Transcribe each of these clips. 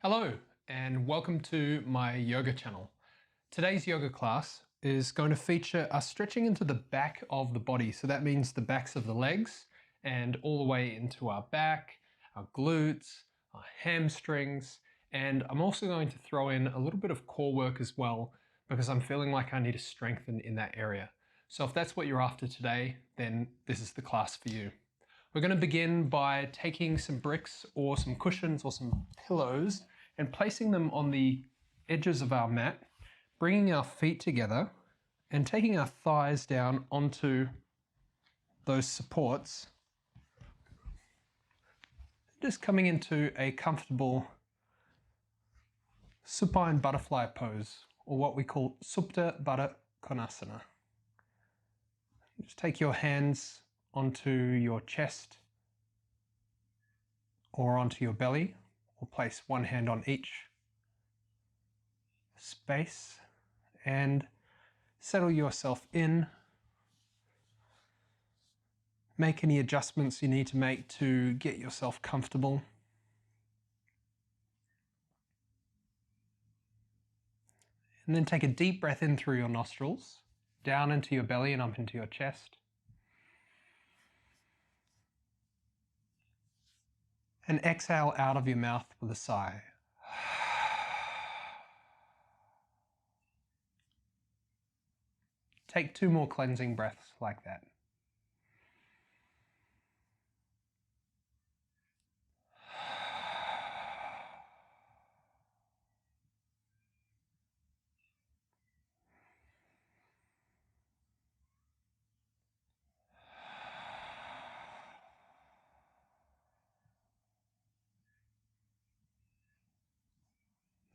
Hello and welcome to my yoga channel. Today's yoga class is going to feature us stretching into the back of the body. So that means the backs of the legs and all the way into our back, our glutes, our hamstrings, and I'm also going to throw in a little bit of core work as well because I'm feeling like I need to strengthen in that area. So if that's what you're after today, then this is the class for you. We're going to begin by taking some bricks or some cushions or some pillows and placing them on the edges of our mat, bringing our feet together and taking our thighs down onto those supports, just coming into a comfortable supine butterfly pose, or what we call Supta Baddha Konasana. Just take your hands onto your chest or onto your belly, or place one hand on each space and settle yourself in. Make any adjustments you need to make to get yourself comfortable. And then take a deep breath in through your nostrils, down into your belly and up into your chest. And exhale out of your mouth with a sigh. Take 2 more cleansing breaths like that.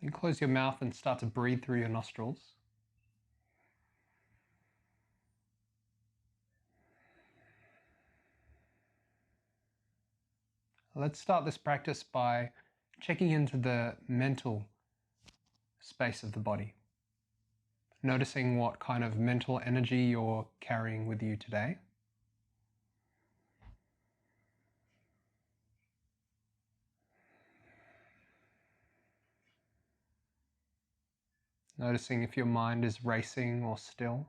Then close your mouth and start to breathe through your nostrils. Let's start this practice by checking into the mental space of the body. Noticing what kind of mental energy you're carrying with you today. Noticing if your mind is racing or still.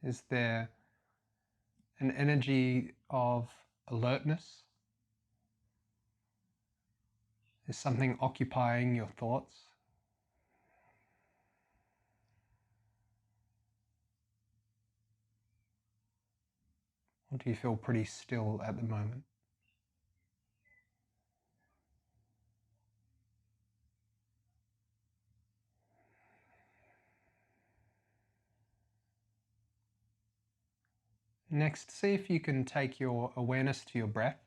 Is there an energy of alertness? Is something occupying your thoughts? Or do you feel pretty still at the moment? Next, see if you can take your awareness to your breath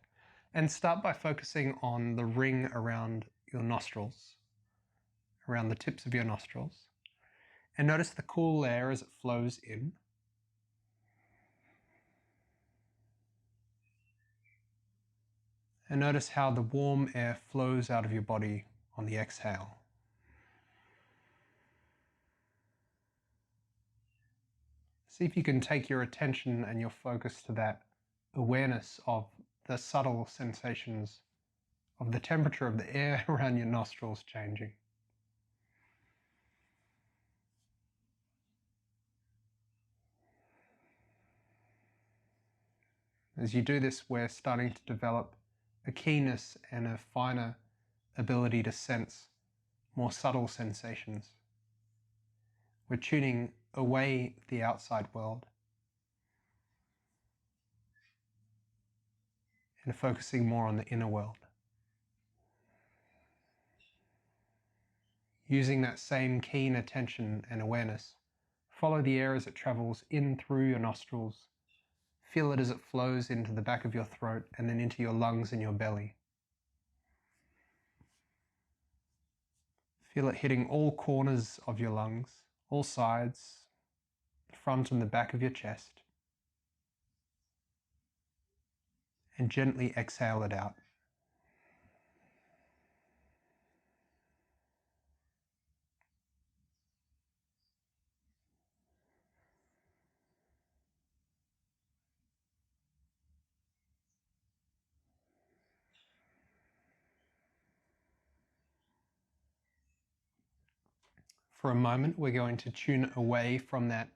and start by focusing on the ring around your nostrils, around the tips of your nostrils. And notice the cool air as it flows in. And notice how the warm air flows out of your body on the exhale. See if you can take your attention and your focus to that awareness of the subtle sensations of the temperature of the air around your nostrils changing. As you do this, we're starting to develop a keenness and a finer ability to sense more subtle sensations. We're tuning away the outside world and focusing more on the inner world. Using that same keen attention and awareness, follow the air as it travels in through your nostrils. Feel it as it flows into the back of your throat and then into your lungs and your belly. Feel it hitting all corners of your lungs, all sides, the front and the back of your chest. and gently exhale it out. For a moment, we're going to tune away from that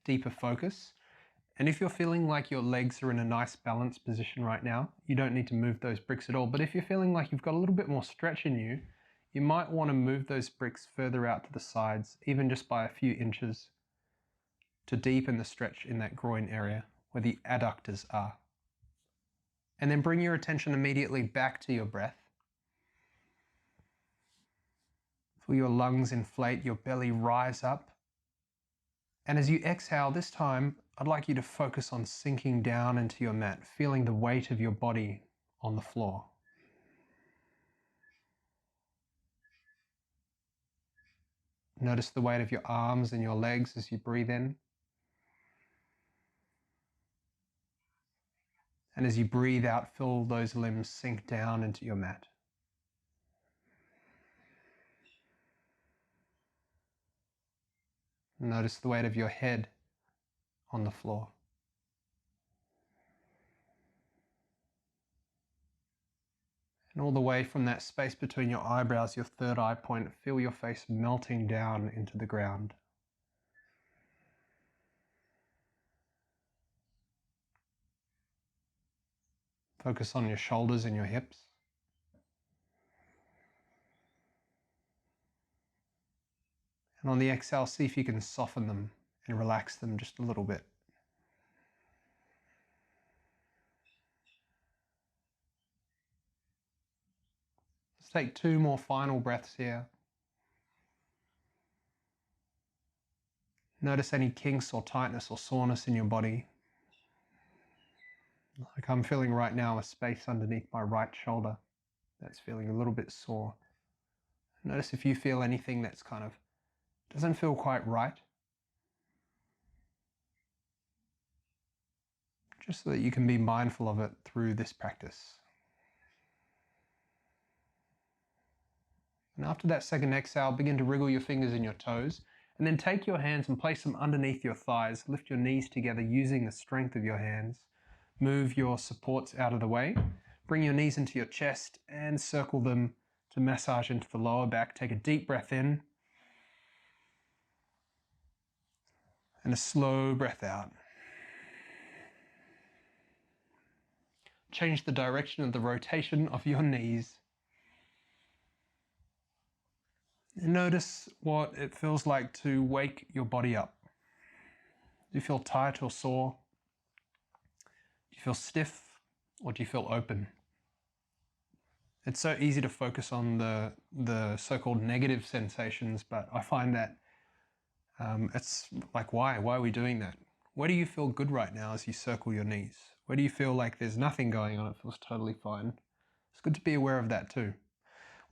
deeper focus. And if you're feeling like your legs are in a nice balanced position right now, you don't need to move those bricks at all. But if you're feeling like you've got a little bit more stretch in you, you might want to move those bricks further out to the sides, even just by a few inches, to deepen the stretch in that groin area where the adductors are. And then bring your attention immediately back to your breath. Feel your lungs inflate, your belly rise up. And as you exhale this time, I'd like you to focus on sinking down into your mat, feeling the weight of your body on the floor. Notice the weight of your arms and your legs as you breathe in. And as you breathe out, feel those limbs sink down into your mat. Notice the weight of your head on the floor. And all the way from that space between your eyebrows, your third eye point, feel your face melting down into the ground. Focus on your shoulders and your hips. And on the exhale, see if you can soften them and relax them just a little bit. Let's take 2 more final breaths here. Notice any kinks or tightness or soreness in your body. Like I'm feeling right now a space underneath my right shoulder that's feeling a little bit sore. Notice if you feel anything that's kind of doesn't feel quite right. Just so that you can be mindful of it through this practice. And after that second exhale, begin to wriggle your fingers and your toes, and then take your hands and place them underneath your thighs. Lift your knees together using the strength of your hands. Move your supports out of the way. Bring your knees into your chest and circle them to massage into the lower back. Take a deep breath in and a slow breath out. Change the direction of the rotation of your knees. And notice what it feels like to wake your body up. Do you feel tight or sore? Do you feel stiff or do you feel open? It's so easy to focus on the so-called negative sensations, but I find that it's like, why are we doing that? Where do you feel good right now as you circle your knees? Where do you feel like there's nothing going on? It feels totally fine. It's good to be aware of that too.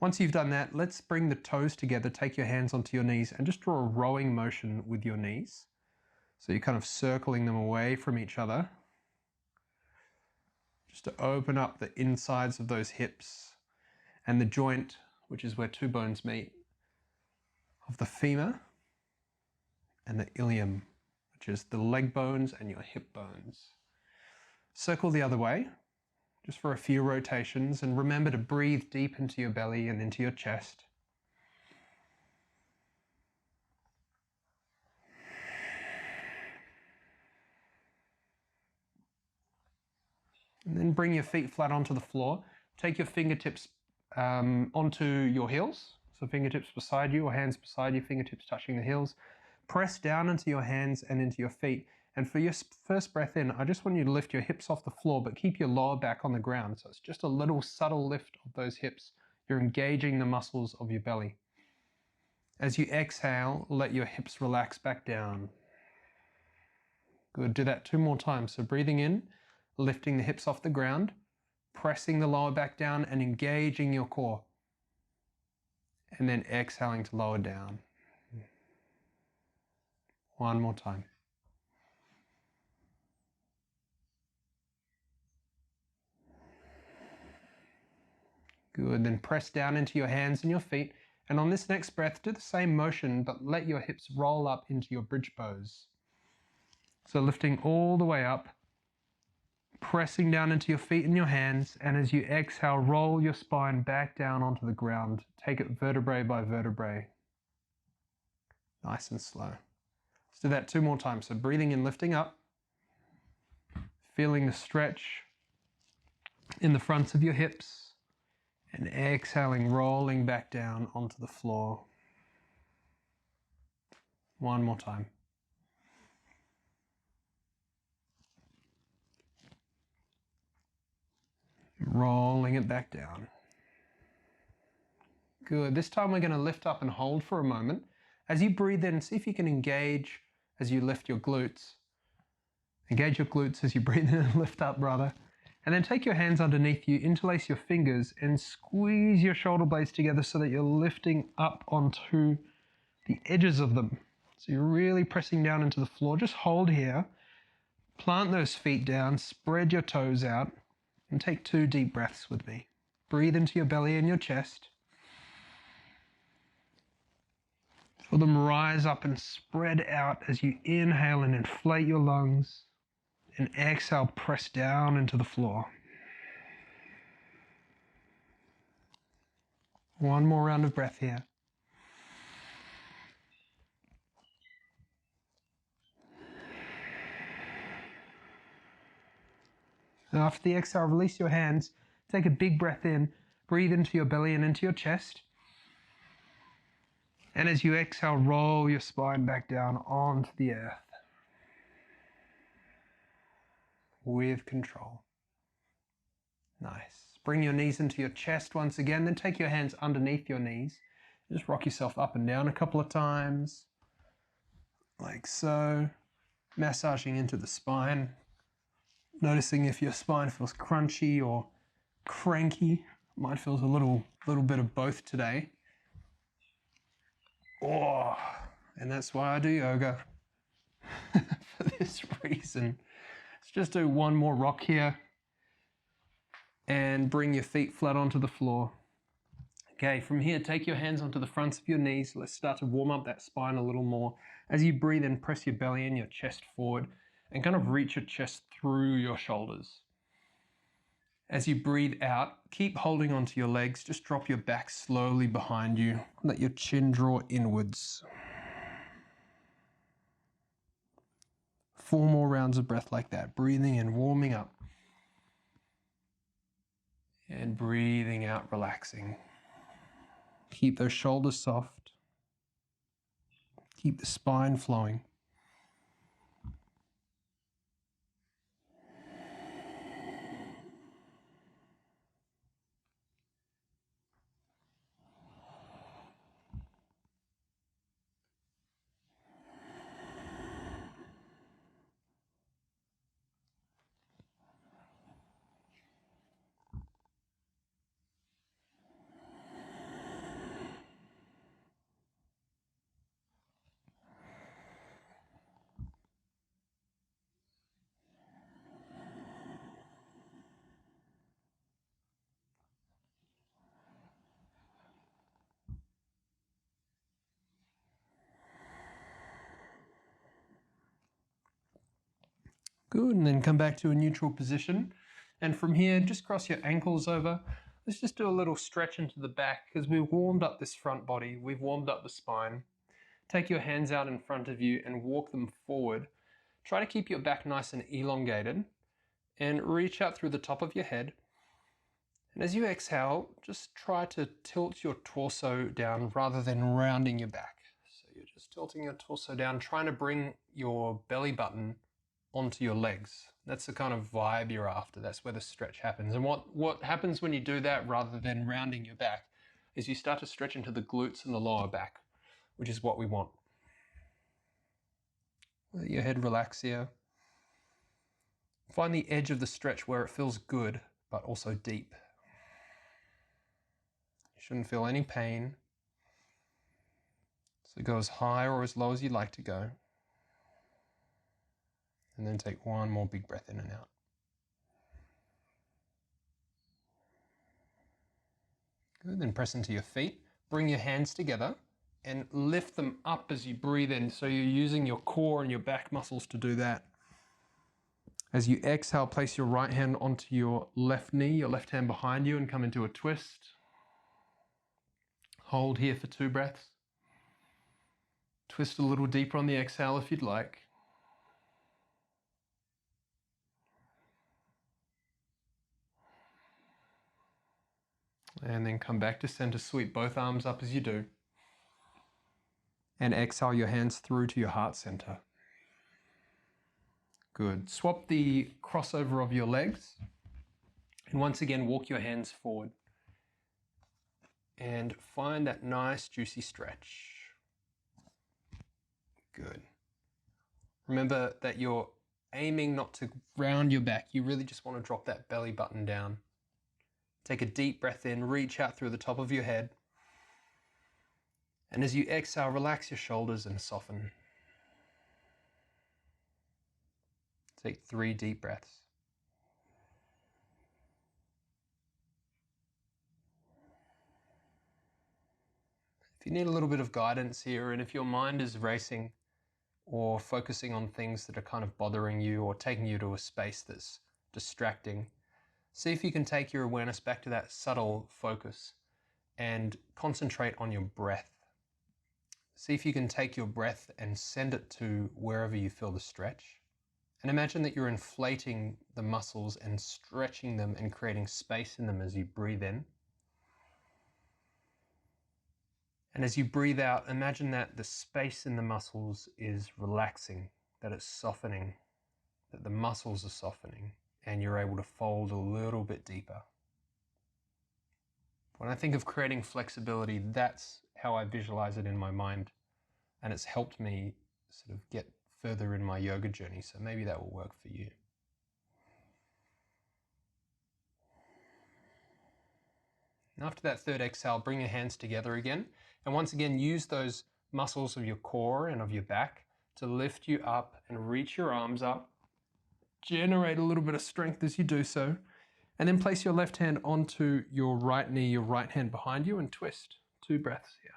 Once you've done that, let's bring the toes together, take your hands onto your knees and just draw a rowing motion with your knees. So you're kind of circling them away from each other, just to open up the insides of those hips and the joint, which is where 2 bones meet, of the femur and the ilium, which is the leg bones and your hip bones. Circle the other way, just for a few rotations, and remember to breathe deep into your belly and into your chest. And then bring your feet flat onto the floor. Take your fingertips onto your heels. So fingertips beside you or hands beside you, fingertips touching the heels. Press down into your hands and into your feet. And for your first breath in, I just want you to lift your hips off the floor, but keep your lower back on the ground. So it's just a little subtle lift of those hips. You're engaging the muscles of your belly. As you exhale, let your hips relax back down. Good, do that 2 more times. So breathing in, lifting the hips off the ground, pressing the lower back down and engaging your core. And then exhaling to lower down. 1 more time. Good, then press down into your hands and your feet. And on this next breath, do the same motion, but let your hips roll up into your bridge pose. So lifting all the way up, pressing down into your feet and your hands, and as you exhale, roll your spine back down onto the ground. Take it vertebrae by vertebrae. Nice and slow. Let's do that 2 more times. So breathing in, lifting up, feeling the stretch in the fronts of your hips, and exhaling, rolling back down onto the floor. 1 more time. Rolling it back down. Good. This time we're going to lift up and hold for a moment. As you breathe in, see if you can engage as you lift your glutes. Engage your glutes as you breathe in and lift up, rather. And then take your hands underneath you, interlace your fingers, and squeeze your shoulder blades together so that you're lifting up onto the edges of them. So you're really pressing down into the floor. Just hold here. Plant those feet down, spread your toes out, and take 2 deep breaths with me. Breathe into your belly and your chest. Feel them rise up and spread out as you inhale and inflate your lungs. And exhale, press down into the floor. 1 more round of breath here. And after the exhale, release your hands. Take a big breath in. Breathe into your belly and into your chest. And as you exhale, roll your spine back down onto the earth. With control. Nice. Bring your knees into your chest once again, then take your hands underneath your knees. Just rock yourself up and down a couple of times, like so, massaging into the spine, noticing if your spine feels crunchy or cranky. Mine feels a little bit of both today. Oh, and that's why I do yoga, for this reason. Let's just do 1 more rock here and bring your feet flat onto the floor. Okay, from here, take your hands onto the fronts of your knees. Let's start to warm up that spine a little more. As you breathe in, press your belly and your chest forward and kind of reach your chest through your shoulders. As you breathe out, keep holding onto your legs. Just drop your back slowly behind you. Let your chin draw inwards. 4 more rounds of breath like that. Breathing in, warming up. And breathing out, relaxing. Keep those shoulders soft. Keep the spine flowing. Good, and then come back to a neutral position. And from here, just cross your ankles over. Let's just do a little stretch into the back because we've warmed up this front body. We've warmed up the spine. Take your hands out in front of you and walk them forward. Try to keep your back nice and elongated and reach out through the top of your head. And as you exhale, just try to tilt your torso down rather than rounding your back. So you're just tilting your torso down, trying to bring your belly button onto your legs. That's the kind of vibe you're after. That's where the stretch happens. And what happens when you do that rather than rounding your back is you start to stretch into the glutes and the lower back, which is what we want. Let your head relax here. Find the edge of the stretch where it feels good, but also deep. You shouldn't feel any pain. So go as high or as low as you'd like to go. And then take 1 more big breath in and out. Good, then press into your feet. Bring your hands together and lift them up as you breathe in. So you're using your core and your back muscles to do that. As you exhale, place your right hand onto your left knee, your left hand behind you, and come into a twist. Hold here for 2 breaths. Twist a little deeper on the exhale if you'd like. And then come back to center. Sweep both arms up as you do. And exhale your hands through to your heart center. Good. Swap the crossover of your legs. And once again, walk your hands forward. And find that nice juicy stretch. Good. Remember that you're aiming not to round your back. You really just want to drop that belly button down. Take a deep breath in, reach out through the top of your head. And as you exhale, relax your shoulders and soften. Take 3 deep breaths. If you need a little bit of guidance here, and if your mind is racing or focusing on things that are kind of bothering you or taking you to a space that's distracting, see if you can take your awareness back to that subtle focus and concentrate on your breath. See if you can take your breath and send it to wherever you feel the stretch. And imagine that you're inflating the muscles and stretching them and creating space in them as you breathe in. And as you breathe out, imagine that the space in the muscles is relaxing, that it's softening, that the muscles are softening, and you're able to fold a little bit deeper. When I think of creating flexibility, that's how I visualize it in my mind. And it's helped me sort of get further in my yoga journey. So maybe that will work for you. And after that 3rd exhale, bring your hands together again. And once again, use those muscles of your core and of your back to lift you up and reach your arms up. Generate a little bit of strength as you do so. And then place your left hand onto your right knee, your right hand behind you, and twist. 2 breaths here.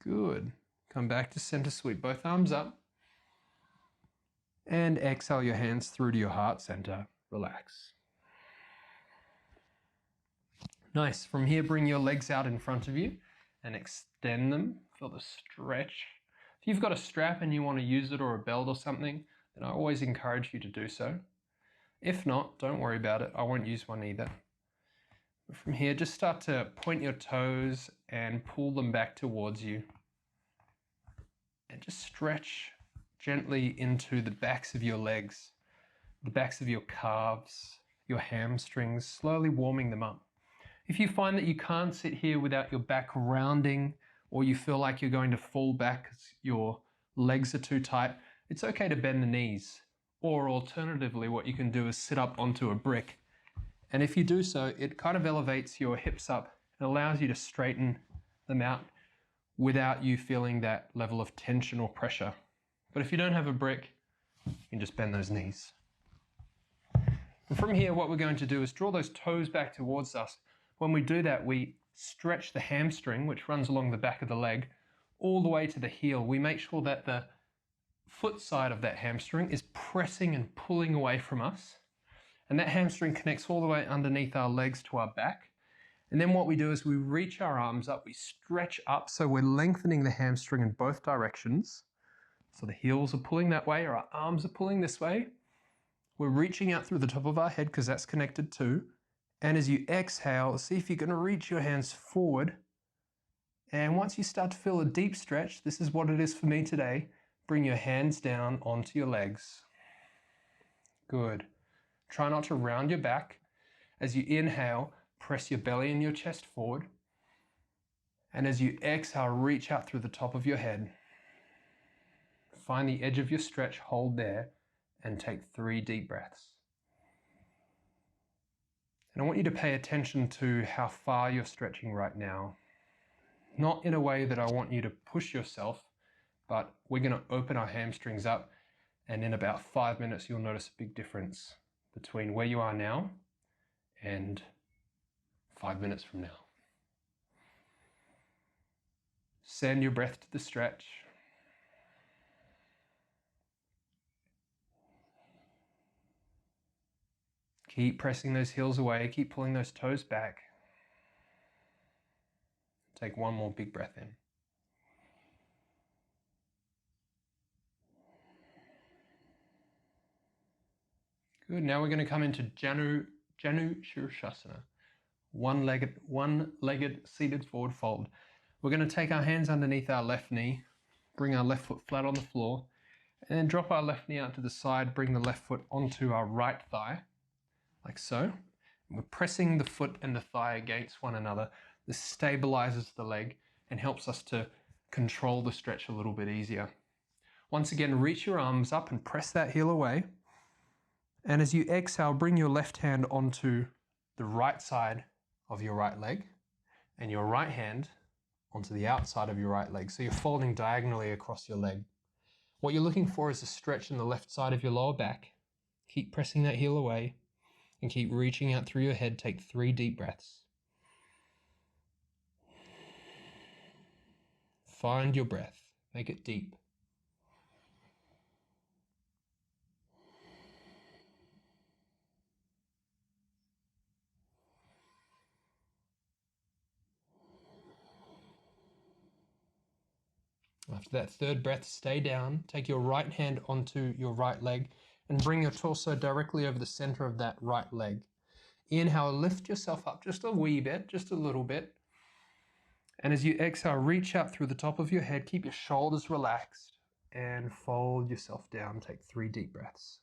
Good. Come back to center, sweep both arms up. And exhale your hands through to your heart center. Relax. Nice. From here, bring your legs out in front of you and extend them. Feel the stretch. If you've got a strap and you want to use it or a belt or something, then I always encourage you to do so. If not, don't worry about it. I won't use one either. But from here, just start to point your toes and pull them back towards you. And just stretch gently into the backs of your legs, the backs of your calves, your hamstrings, slowly warming them up. If you find that you can't sit here without your back rounding, or you feel like you're going to fall back because your legs are too tight, it's okay to bend the knees. Or alternatively, what you can do is sit up onto a brick. And if you do so, it kind of elevates your hips up and allows you to straighten them out without you feeling that level of tension or pressure. But if you don't have a brick, you can just bend those knees. And from here, what we're going to do is draw those toes back towards us. When we do that, we stretch the hamstring, which runs along the back of the leg, all the way to the heel. We make sure that the foot side of that hamstring is pressing and pulling away from us. And that hamstring connects all the way underneath our legs to our back. And then what we do is we reach our arms up, we stretch up, so we're lengthening the hamstring in both directions. So the heels are pulling that way, or our arms are pulling this way. We're reaching out through the top of our head because that's connected too. And as you exhale, see if you're going to reach your hands forward. And once you start to feel a deep stretch, this is what it is for me today, bring your hands down onto your legs. Good. Try not to round your back. As you inhale, press your belly and your chest forward. And as you exhale, reach out through the top of your head. Find the edge of your stretch, hold there, and take 3 deep breaths. And I want you to pay attention to how far you're stretching right now. not in a way that I want you to push yourself, but we're going to open our hamstrings up, and in about 5 minutes you'll notice a big difference between where you are now and 5 minutes from now. Send your breath to the stretch. Keep pressing those heels away, keep pulling those toes back. Take one more big breath in. Good, now we're going to come into 𝐥𝐢𝐤𝐤, one-legged seated forward fold. We're going to take our hands underneath our left knee, bring our left foot flat on the floor, and then drop our left knee out to the side, bring the left foot onto our right thigh, like so. And we're pressing the foot and the thigh against one another. This stabilizes the leg and helps us to control the stretch a little bit easier. Once again, reach your arms up and press that heel away. And as you exhale, bring your left hand onto the right side of your right leg and your right hand onto the outside of your right leg. So you're folding diagonally across your leg. What you're looking for is a stretch in the left side of your lower back. Keep pressing that heel away and keep reaching out through your head. Take 3 deep breaths. Find your breath. Make it deep. After that third breath, stay down. Take your right hand onto your right leg and bring your torso directly over the center of that right leg. Inhale, lift yourself up just a wee bit, just a little bit. And as you exhale, reach out through the top of your head, keep your shoulders relaxed, and fold yourself down. Take 3 deep breaths.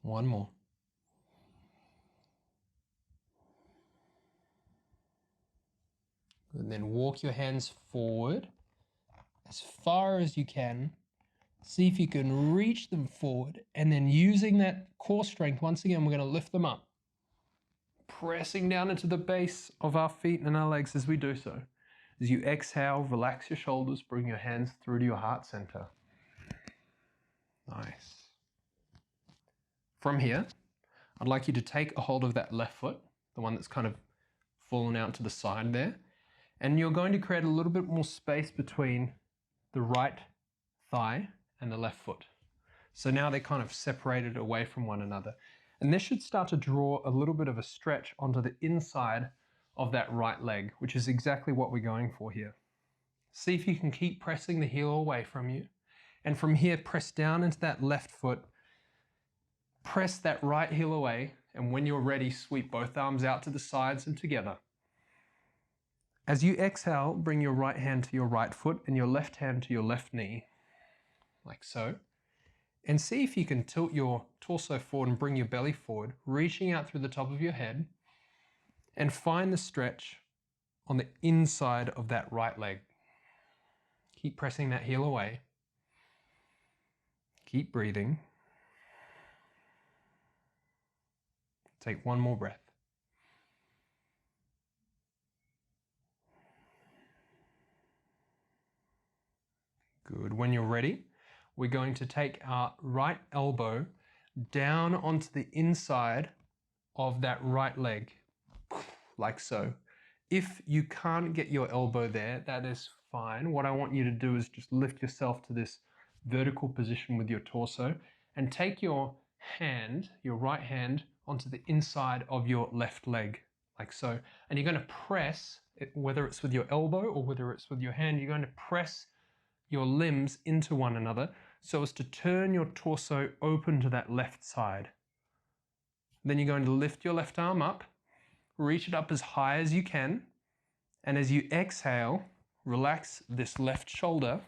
One more. And then walk your hands forward as far as you can. See if you can reach them forward, and then using that core strength, once again, we're going to lift them up. Pressing down into the base of our feet and our legs as we do so. As you exhale, relax your shoulders, bring your hands through to your heart center. Nice. From here, I'd like you to take a hold of that left foot, the one that's kind of fallen out to the side there, and you're going to create a little bit more space between the right thigh and the left foot. So now they're kind of separated away from one another. And this should start to draw a little bit of a stretch onto the inside of that right leg, which is exactly what we're going for here. See if you can keep pressing the heel away from you. And from here, press down into that left foot. Press that right heel away, and when you're ready, sweep both arms out to the sides and together. As you exhale, bring your right hand to your right foot and your left hand to your left knee, like so. And see if you can tilt your torso forward and bring your belly forward, reaching out through the top of your head, and find the stretch on the inside of that right leg. Keep pressing that heel away. Keep breathing. Take one more breath. Good. When you're ready, we're going to take our right elbow down onto the inside of that right leg, like so. If you can't get your elbow there, that is fine. What I want you to do is just lift yourself to this vertical position with your torso and take your hand, your right hand, onto the inside of your left leg, like so. And you're going to press, whether it's with your elbow or whether it's with your hand, you're going to press your limbs into one another so as to turn your torso open to that left side. Then you're going to lift your left arm up, reach it up as high as you can, and as you exhale, relax this left shoulder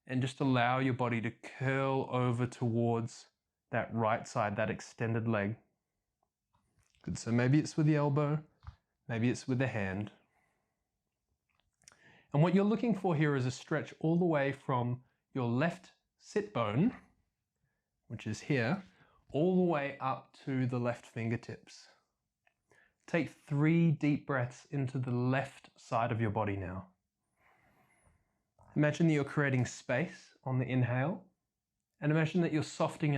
and just allow your body to curl over towards that right side, that extended leg. Good, so maybe it's with the elbow, Maybe it's with a hand. And what you're looking for here is a stretch all the way from your left sit bone, which is here, all the way up to the left fingertips. Take 3 deep breaths into the left side of your body now. Imagine that you're creating space on the inhale, and imagine that you're softening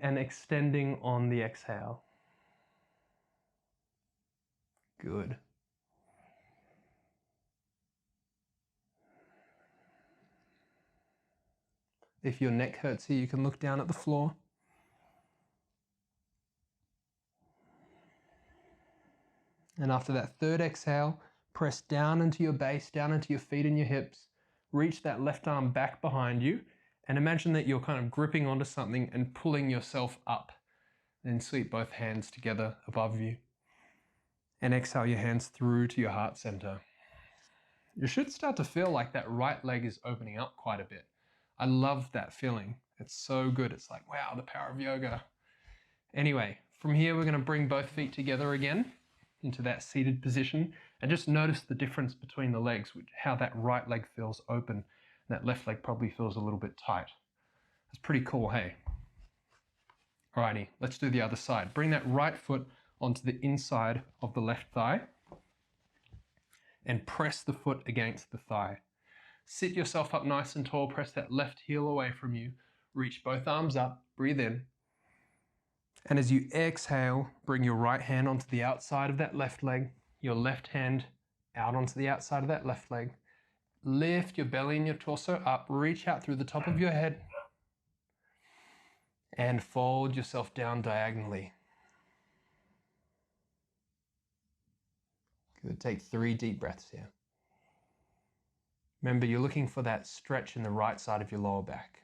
and extending on the exhale. Good. If your neck hurts here, you can look down at the floor. And after that third exhale, press down into your base, down into your feet and your hips. Reach that left arm back behind you and imagine that you're kind of gripping onto something and pulling yourself up. Then sweep both hands together above you. And exhale your hands through to your heart center. You should start to feel like that right leg is opening up quite a bit. I love that feeling. It's so good. It's like, wow, the power of yoga. Anyway, from here, we're going to bring both feet together again into that seated position and just notice the difference between the legs, how that right leg feels open and that left leg probably feels a little bit tight. That's pretty cool, hey? Alrighty, let's do the other side. Bring that right foot onto the inside of the left thigh and press the foot against the thigh. Sit yourself up nice and tall, press that left heel away from you, reach both arms up, breathe in. And as you exhale, bring your right hand onto the outside of that left leg, your left hand out onto the outside of that left leg. Lift your belly and your torso up, reach out through the top of your head, and fold yourself down diagonally. Good, take 3 deep breaths here. Remember, you're looking for that stretch in the right side of your lower back.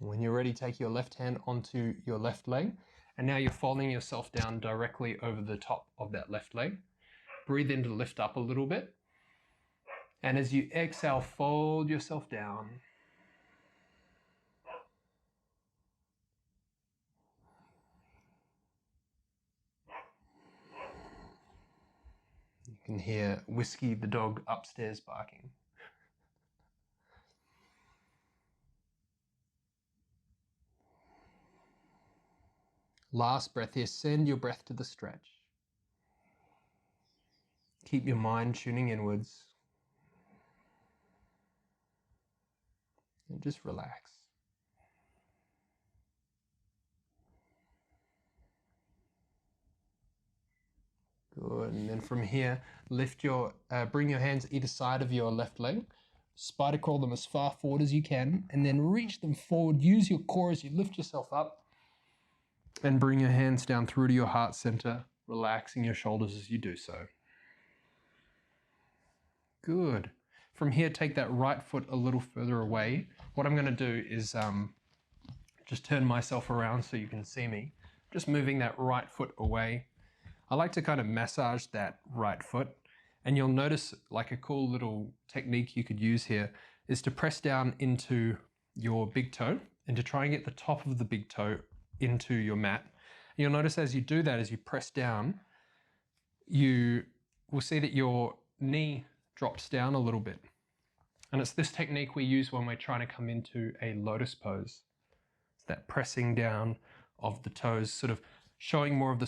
When you're ready, take your left hand onto your left leg, and now you're folding yourself down directly over the top of that left leg. Breathe in to lift up a little bit. And as you exhale, fold yourself down. You can hear Whiskey the dog upstairs barking. Last breath here, send your breath to the stretch. Keep your mind tuning inwards. And just relax. Good, and then from here, bring your hands either side of your left leg. Spider crawl them as far forward as you can, and then reach them forward. Use your core as you lift yourself up. And bring your hands down through to your heart center, relaxing your shoulders as you do so. Good. From here, take that right foot a little further away. What I'm going to do is just turn myself around so you can see me. Just moving that right foot away. I like to kind of massage that right foot. And you'll notice like a cool little technique you could use here is to press down into your big toe and to try and get the top of the big toe into your mat. You'll notice as you do that, as you press down, you will see that your knee drops down a little bit. And it's this technique we use when we're trying to come into a lotus pose. It's that pressing down of the toes, sort of showing more of the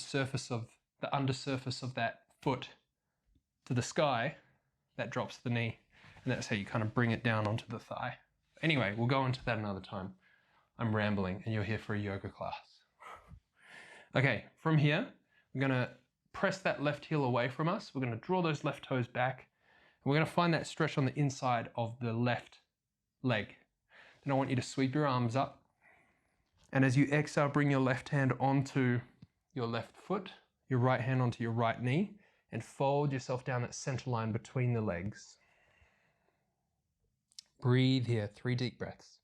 undersurface of that foot to the sky, that drops the knee. And that's how you kind of bring it down onto the thigh. Anyway, we'll go into that another time. I'm rambling and you're here for a yoga class. Okay, from here, we're going to press that left heel away from us. We're going to draw those left toes back. And we're going to find that stretch on the inside of the left leg. Then I want you to sweep your arms up. And as you exhale, bring your left hand onto your left foot, your right hand onto your right knee, and fold yourself down that center line between the legs. Breathe here, 3 deep breaths.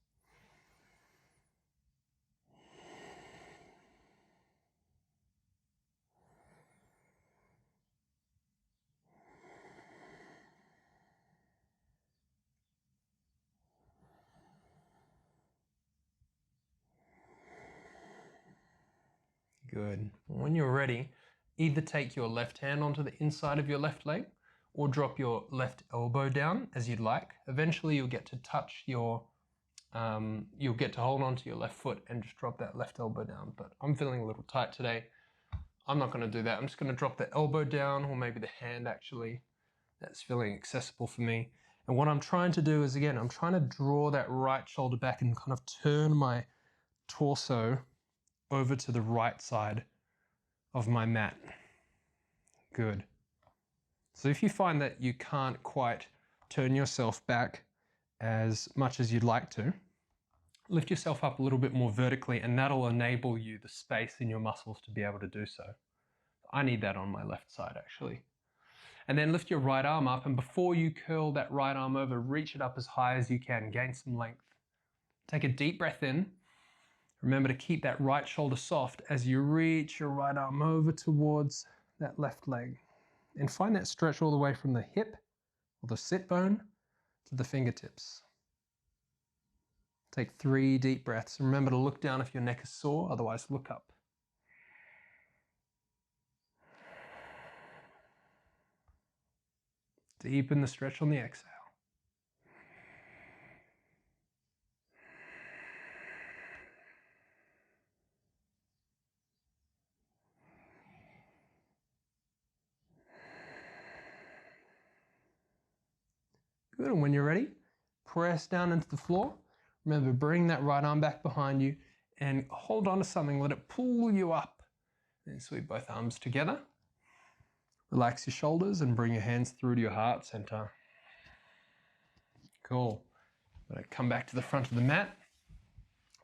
Good. When you're ready, either take your left hand onto the inside of your left leg or drop your left elbow down as you'd like. Eventually you'll get to touch your, you'll get to hold onto your left foot and just drop that left elbow down. But I'm feeling a little tight today. I'm not going to do that. I'm just going to drop the elbow down, or maybe the hand actually. That's feeling accessible for me. And what I'm trying to do is, again, I'm trying to draw that right shoulder back and kind of turn my torso over to the right side of my mat. Good. So if you find that you can't quite turn yourself back as much as you'd like to, lift yourself up a little bit more vertically, and that'll enable you the space in your muscles to be able to do so. I need that on my left side actually. And then lift your right arm up, and before you curl that right arm over, reach it up as high as you can, gain some length. Take a deep breath in. Remember to keep that right shoulder soft as you reach your right arm over towards that left leg. And find that stretch all the way from the hip or the sit bone to the fingertips. Take 3 deep breaths. Remember to look down if your neck is sore, otherwise look up. Deepen the stretch on the exhale. Good, and when you're ready, press down into the floor. Remember, bring that right arm back behind you and hold on to something, let it pull you up. Then sweep both arms together. Relax your shoulders and bring your hands through to your heart center. Cool. I'm going to come back to the front of the mat.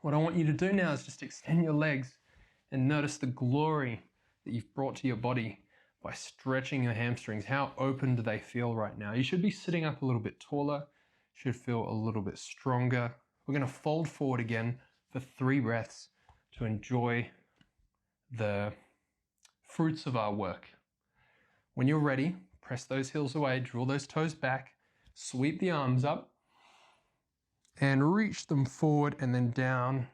What I want you to do now is just extend your legs and notice the glory that you've brought to your body by stretching your hamstrings. How open do they feel right now? You should be sitting up a little bit taller, should feel a little bit stronger. We're going to fold forward again for 3 breaths to enjoy the fruits of our work. When you're ready, press those heels away, draw those toes back, sweep the arms up, and reach them forward and then down.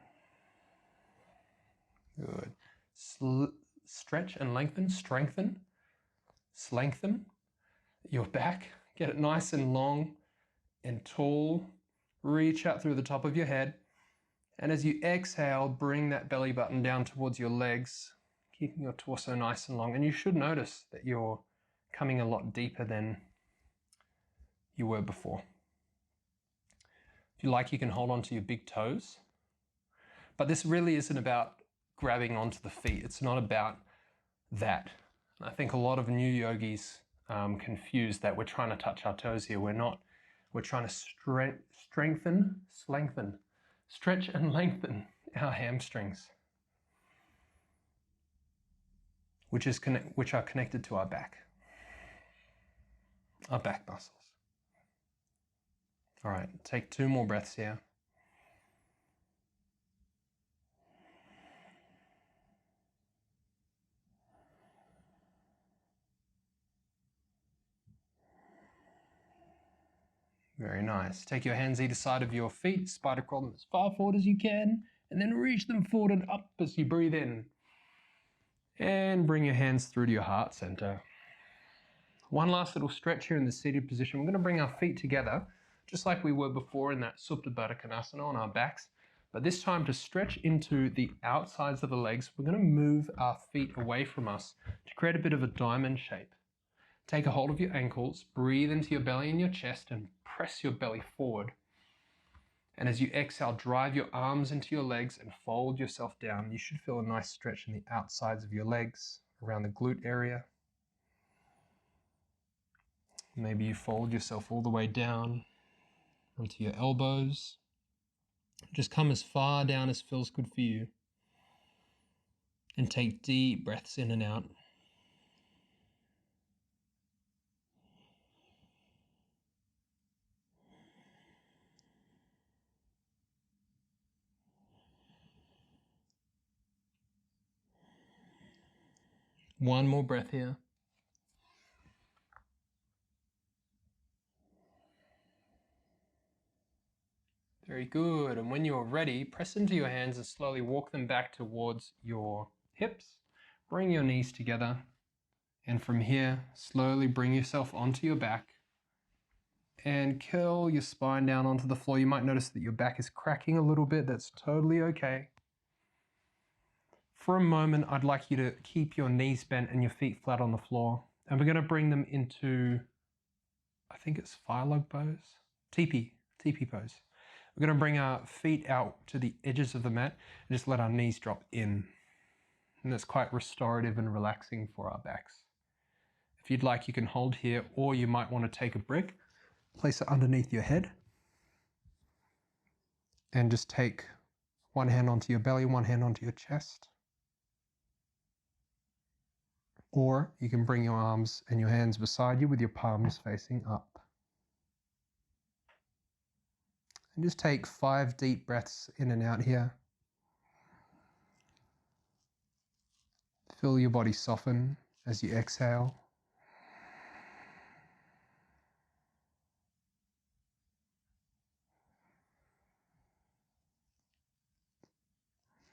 Good. Stretch and lengthen, strengthen, lengthen your back. Get it nice and long and tall. Reach out through the top of your head. And as you exhale, bring that belly button down towards your legs, keeping your torso nice and long. And you should notice that you're coming a lot deeper than you were before. If you like, you can hold on to your big toes. But this really isn't about grabbing onto the feet. It's not about that. I think a lot of new yogis confuse that we're trying to touch our toes here. We're not. We're trying to strengthen, stretch and lengthen our hamstrings, which are connected to our back muscles. All right, take 2 more breaths here. Very nice. Take your hands either side of your feet, spider crawl them as far forward as you can, and then reach them forward and up as you breathe in. And bring your hands through to your heart center. One last little stretch here in the seated position. We're going to bring our feet together, just like we were before in that Supta Baddha Konasana on our backs. But this time, to stretch into the outsides of the legs, we're going to move our feet away from us to create a bit of a diamond shape. Take a hold of your ankles, breathe into your belly and your chest, and press your belly forward. And as you exhale, drive your arms into your legs and fold yourself down. You should feel a nice stretch in the outsides of your legs, around the glute area. Maybe you fold yourself all the way down onto your elbows. Just come as far down as feels good for you. And take deep breaths in and out. One more breath here. Very good. And when you're ready, press into your hands and slowly walk them back towards your hips. bring your knees together, and from here, slowly bring yourself onto your back and curl your spine down onto the floor. You might notice that your back is cracking a little bit. That's totally okay. For a moment, I'd like you to keep your knees bent and your feet flat on the floor. And we're going to bring them into, I think it's fire log pose, teepee pose. We're going to bring our feet out to the edges of the mat and just let our knees drop in. And that's quite restorative and relaxing for our backs. If you'd like, you can hold here, or you might want to take a brick, place it underneath your head, and just take one hand onto your belly, one hand onto your chest. Or you can bring your arms and your hands beside you with your palms facing up. And just take 5 deep breaths in and out here. Feel your body soften as you exhale.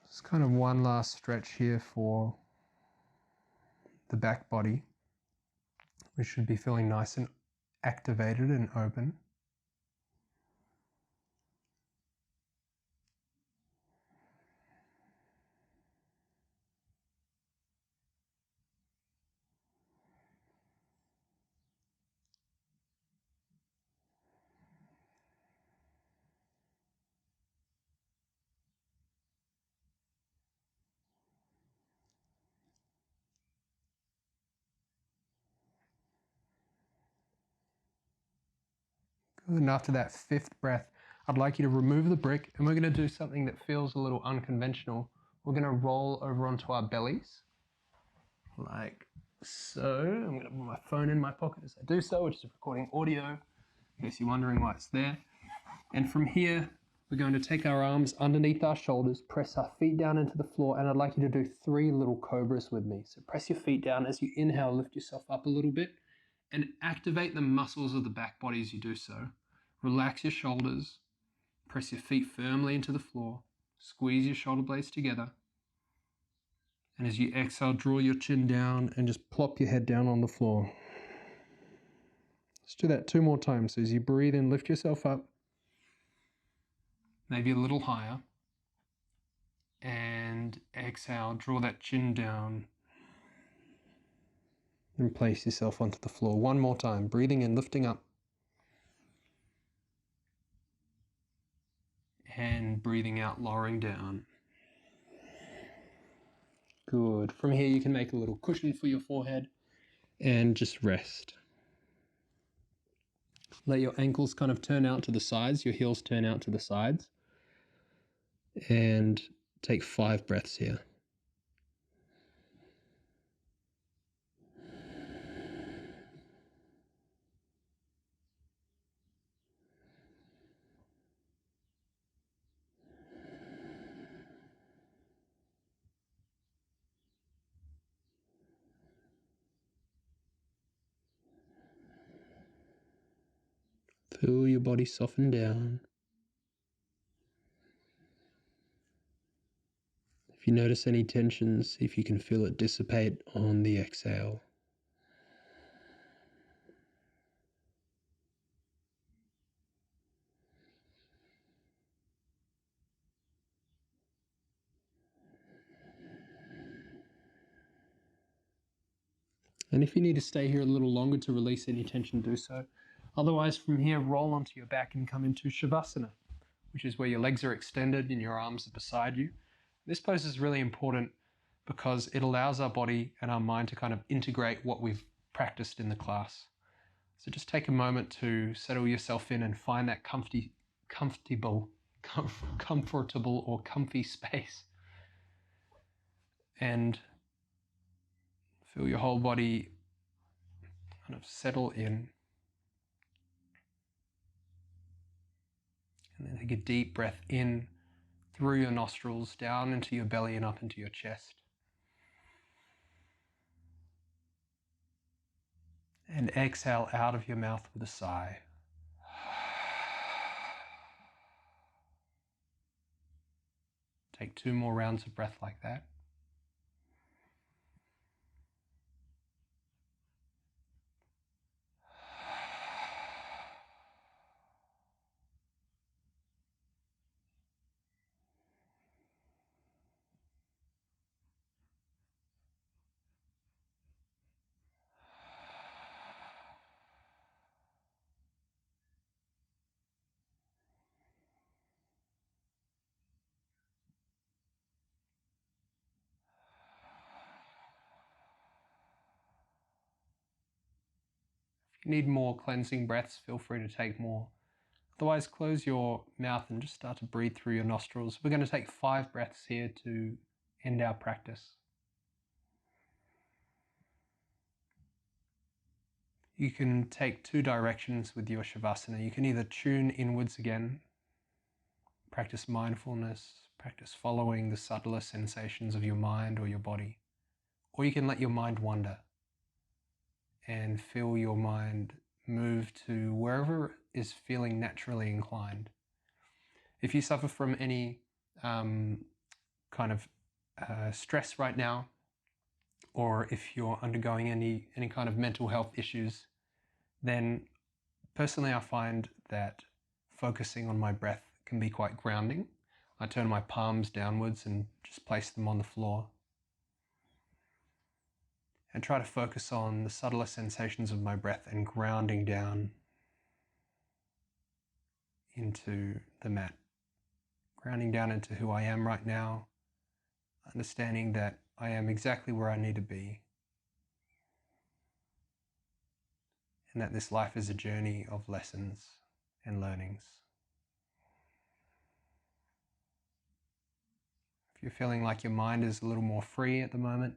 Just kind of one last stretch here for the back body. We should be feeling nice and activated and open. Good. And after that 5th breath, I'd like you to remove the brick, and we're going to do something that feels a little unconventional. We're going to roll over onto our bellies, like so. I'm going to put my phone in my pocket as I do so, which is recording audio, in case you're wondering why it's there. And from here, we're going to take our arms underneath our shoulders, press our feet down into the floor, and I'd like you to do 3 little cobras with me. So press your feet down. As you inhale, lift yourself up a little bit and activate the muscles of the back body as you do so. Relax your shoulders, press your feet firmly into the floor, squeeze your shoulder blades together. And as you exhale, draw your chin down and just plop your head down on the floor. Let's do that 2 more times. So as you breathe in, lift yourself up, maybe a little higher. And exhale, draw that chin down and place yourself onto the floor. 1 more time, breathing in, lifting up. And breathing out, lowering down. Good. From here, you can make a little cushion for your forehead and just rest. Let your ankles kind of turn out to the sides, your heels turn out to the sides. And take 5 breaths here. Feel your body soften down. If you notice any tension, see if you can feel it dissipate on the exhale. And if you need to stay here a little longer to release any tension, do so. Otherwise, from here, roll onto your back and come into Shavasana, which is where your legs are extended and your arms are beside you. This pose is really important because it allows our body and our mind to kind of integrate what we've practiced in the class. So just take a moment to settle yourself in and find that comfortable or comfy space. And feel your whole body kind of settle in. And then take a deep breath in through your nostrils, down into your belly and up into your chest. And exhale out of your mouth with a sigh. Take 2 more rounds of breath like that. you need more cleansing breaths, feel free to take more. Otherwise, close your mouth and just start to breathe through your nostrils. We're going to take 5 breaths here to end our practice. You can take 2 directions with your Shavasana. You can either tune inwards again, practice mindfulness, practice following the subtler sensations of your mind or your body, or you can let your mind wander and feel your mind move to wherever is feeling naturally inclined. If you suffer from any kind of stress right now, or if you're undergoing any kind of mental health issues, then personally I find that focusing on my breath can be quite grounding. I turn my palms downwards and just place them on the floor and try to focus on the subtler sensations of my breath and grounding down into the mat. Grounding down into who I am right now, understanding that I am exactly where I need to be, and that this life is a journey of lessons and learnings. If you're feeling like your mind is a little more free at the moment,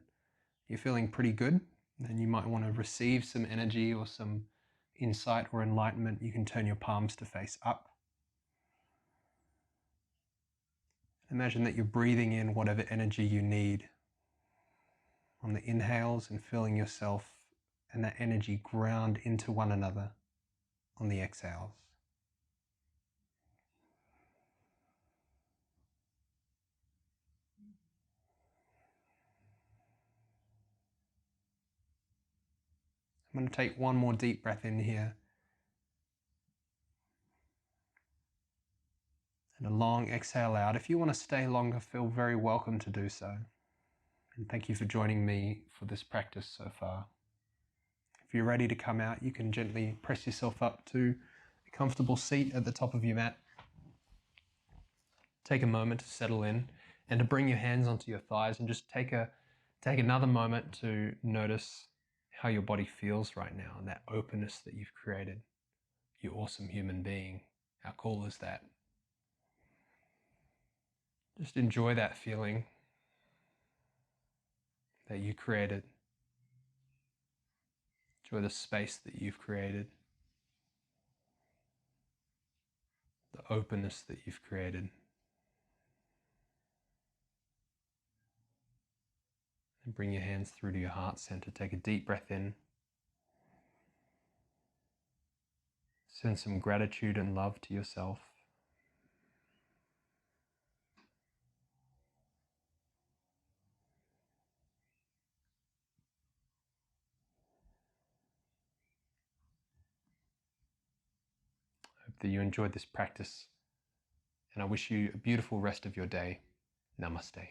you're feeling pretty good, then you might want to receive some energy or some insight or enlightenment. You can turn your palms to face up. Imagine that you're breathing in whatever energy you need on the inhales and feeling yourself and that energy ground into one another on the exhales. I'm going to take one more deep breath in here and a long exhale out. If you want to stay longer, feel very welcome to do so. And thank you for joining me for this practice so far. If you're ready to come out, you can gently press yourself up to a comfortable seat at the top of your mat. Take a moment to settle in and to bring your hands onto your thighs and just take another moment to notice how your body feels right now and that openness that you've created. You awesome human being. How cool is that? Just enjoy that feeling that you created. Enjoy the space that you've created. The openness that you've created. And bring your hands through to your heart center. Take a deep breath in. Send some gratitude and love to yourself. I hope that you enjoyed this practice, and I wish you a beautiful rest of your day. Namaste.